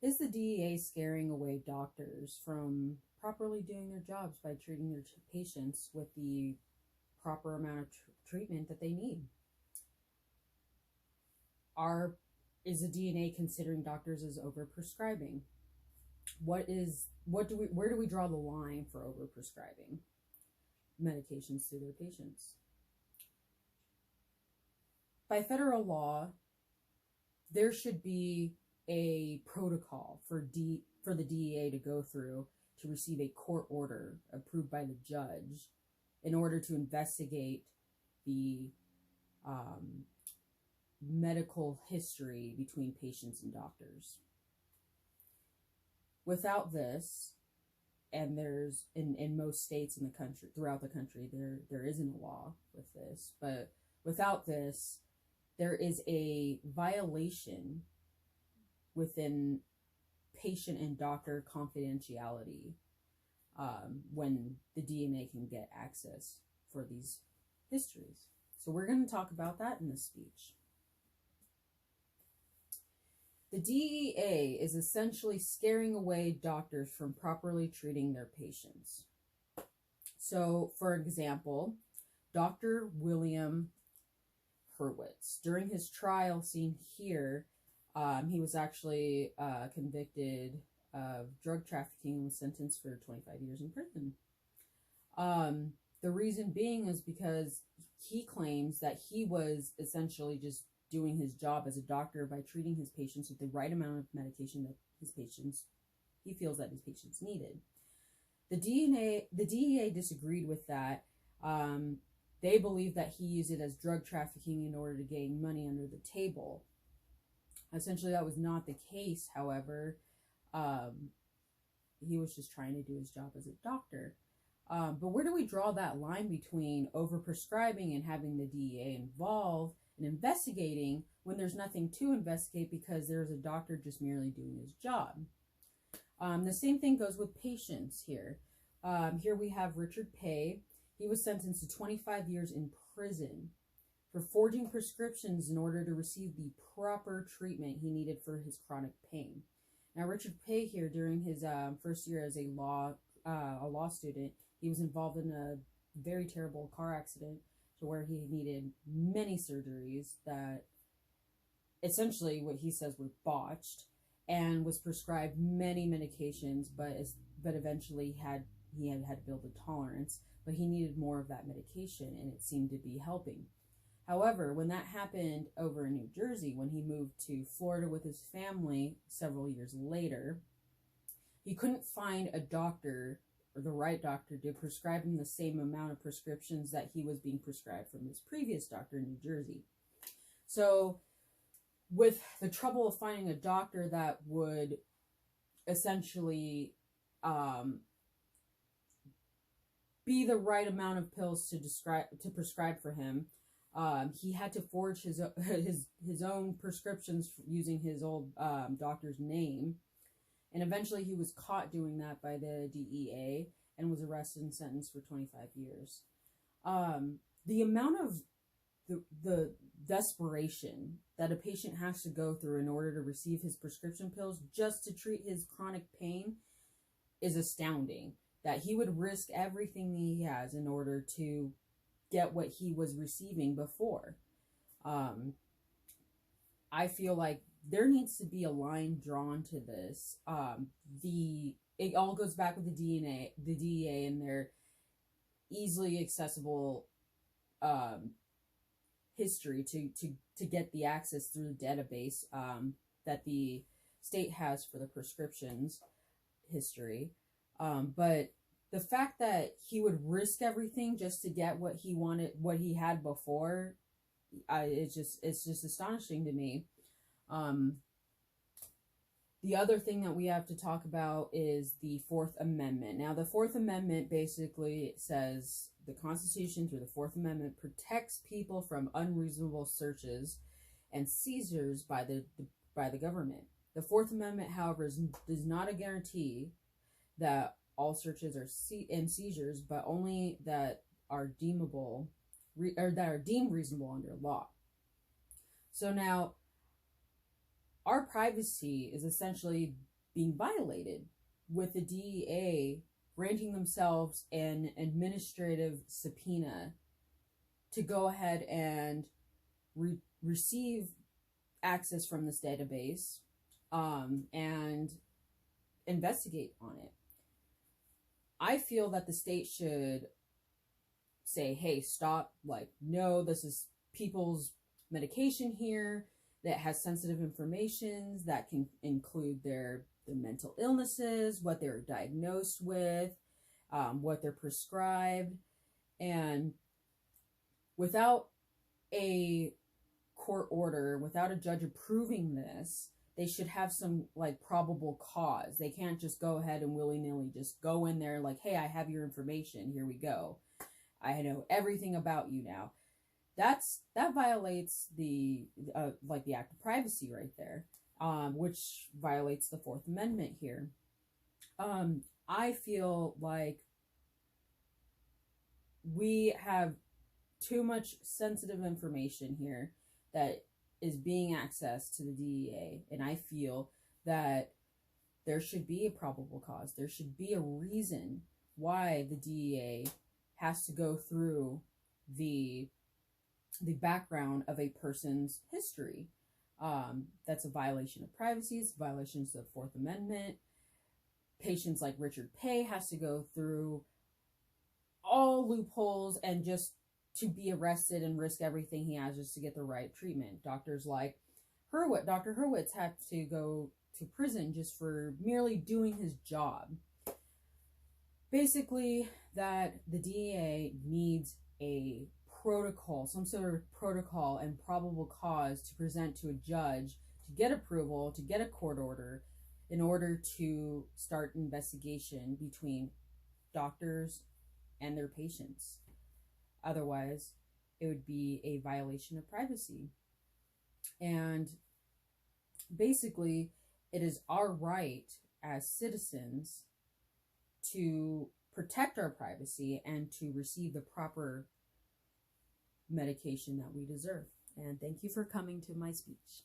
Is the DEA scaring away doctors from properly doing their jobs by treating their patients with the proper amount of treatment that they need? Are is the DNA considering doctors as overprescribing? Where do we draw the line for overprescribing medications to their patients? By federal law, there should be a protocol for the DEA to go through to receive a court order approved by the judge in order to investigate the medical history between patients and doctors. Without this, and there's in most states in the country, throughout the country, there isn't a law with this, but without this, there is a violation within patient and doctor confidentiality when the DNA can get access for these histories. So we're going to talk about that in this speech. The DEA is essentially scaring away doctors from properly treating their patients. So, for example, Dr. William Hurwitz, during his trial seen here, he was actually convicted of drug trafficking and was sentenced for 25 years in prison. The reason being is because he claims that he was essentially just doing his job as a doctor by treating his patients with the right amount of medication that he feels that his patients needed. The DEA disagreed with that. They believe that he used it as drug trafficking in order to gain money under the table. Essentially, that was not the case, however. He was just trying to do his job as a doctor. But where do we draw that line between overprescribing and having the DEA involved in investigating when there's nothing to investigate because there's a doctor just merely doing his job? The same thing goes with patients here. Here we have Richard Pay. He was sentenced to 25 years in prison for forging prescriptions in order to receive the proper treatment he needed for his chronic pain. Now, Richard Pay here, during his first year as a law student, he was involved in a very terrible car accident to where he needed many surgeries that essentially what he says were botched, and was prescribed many medications, but eventually he had to build a tolerance, but he needed more of that medication, and it seemed to be helping. However, when that happened over in New Jersey, when he moved to Florida with his family several years later, he couldn't find a doctor, or the right doctor, to prescribe him the same amount of prescriptions that he was being prescribed from his previous doctor in New Jersey. So, with the trouble of finding a doctor that would essentially be the right amount of pills to prescribe for him, he had to forge his own prescriptions using his old doctor's name, and eventually he was caught doing that by the DEA and was arrested and sentenced for 25 years. The amount of the desperation that a patient has to go through in order to receive his prescription pills just to treat his chronic pain is astounding. That he would risk everything he has in order to get what he was receiving before. I feel like there needs to be a line drawn to this. It all goes back with the DEA and their easily accessible history to get the access through the database that the state has for the prescriptions history. But the fact that he would risk everything just to get what he wanted, what he had before, it's just astonishing to me. The other thing that we have to talk about is the Fourth Amendment. Now, the Fourth Amendment basically says the Constitution, through the Fourth Amendment, protects people from unreasonable searches and seizures by the government. The Fourth Amendment, however, is not a guarantee that all searches and seizures, but only that are deemed reasonable under law. So now, our privacy is essentially being violated with the DEA granting themselves an administrative subpoena to go ahead and receive access from this database and investigate on it. I feel that the state should say, hey, stop, like, no, this is people's medication here that has sensitive information that can include their mental illnesses, what they're diagnosed with, what they're prescribed. And without a court order, without a judge approving this, they should have some like probable cause. They can't just go ahead and willy-nilly just go in there like, hey, I have your information, here we go, I know everything about you now. That violates the the act of privacy right there, which violates the Fourth Amendment here. I feel like we have too much sensitive information here that is being accessed to the DEA, and I feel that there should be a probable cause. There should be a reason why the DEA has to go through the background of a person's history. That's a violation of privacy. It's violations of the Fourth Amendment. Patients like Richard Pay has to go through all loopholes and just to be arrested and risk everything he has just to get the right treatment. Doctors like Dr. Hurwitz had to go to prison just for merely doing his job. Basically, that the DEA needs a protocol, some sort of protocol and probable cause to present to a judge to get approval, to get a court order, in order to start investigation between doctors and their patients. Otherwise, it would be a violation of privacy. And basically, it is our right as citizens to protect our privacy and to receive the proper medication that we deserve. And thank you for coming to my speech.